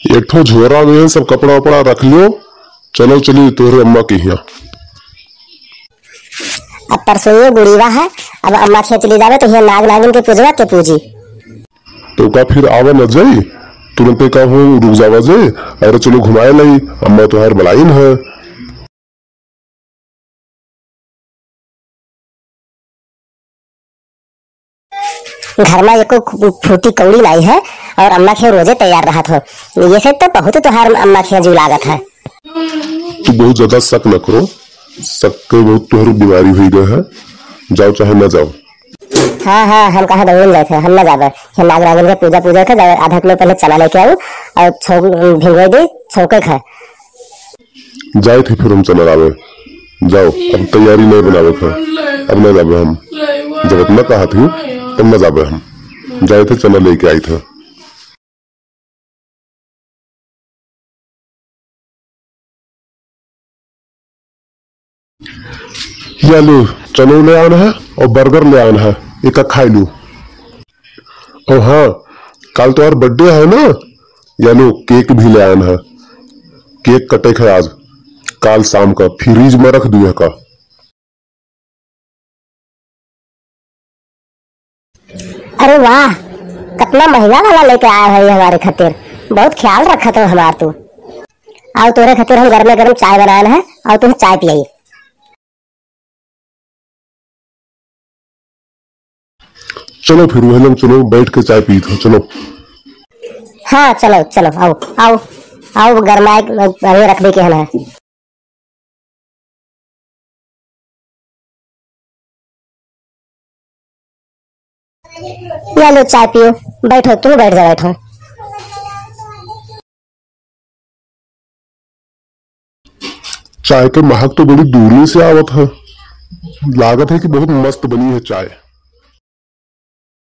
एक ठो झोरा में सब कपड़ा वपड़ा रख लियो। चलो चलिए तोहरे अम्मा के यहाँ। अब परसों गुड़ीवा है, अब अम्मा खेत चली जावे तो यहाँ नाग नागिन के पूजवा के पूजी। तो का फिर आवा न जाई, तुरंते का हो रुक जावा जे। अरे चलो घुमाए लाई, अम्मा तुहार बलाइन है। घर में एको फूटी कौड़ी लाई है और अम्मा खे रोजे तैयार रहा था। ये से तो बहुत तुहार अम्मा खे जू लागत है। तू बहुत ज्यादा शक न करो, शक के बहुत तुहर बीमारी हुई गए है। जाओ चाहे न जाओ। हाँ हाँ, हम कहा दौड़ गए थे, हम न जावे। नाग नागिन के पूजा पूजा थे, आधा किलो पहले चना लेके आऊ और भिगो दी छौके खा जाए थे। फिर हम चला लावे। जाओ, अब तैयारी नहीं बनावे थे, अब न जावे हम। जब न कहा थी तब न जावे हम। जाए थे चना लेके आई थे। या लो, चनो ले आना है और बर्गर ले आना है, एक खाई लू। और हाँ, कल तो यार बर्थडे है ना, या लो केक भी ले आना है। केक कटे है आज, कल शाम का फ्रीज में रख दिया का। अरे वाह, कितना महंगा वाला लेके आया है हमारे खातिर। बहुत ख्याल रखा तो हमार तू। आओ तोरे खातिर हम गर्म गर्म चाय बनाना है और तुम्हें चाय पिलाई। चलो फिर वह चलो बैठ के चाय पी थो। चलो हाँ चलो चलो, आओ आओ आओ, गरमाए अभी रख दे के है। या लो चाय पियो, बैठो, तुम बैठ जाओ, बैठो। चाय के महक तो बड़ी दूरी से आवत है। लागत है कि बहुत मस्त बनी है चाय।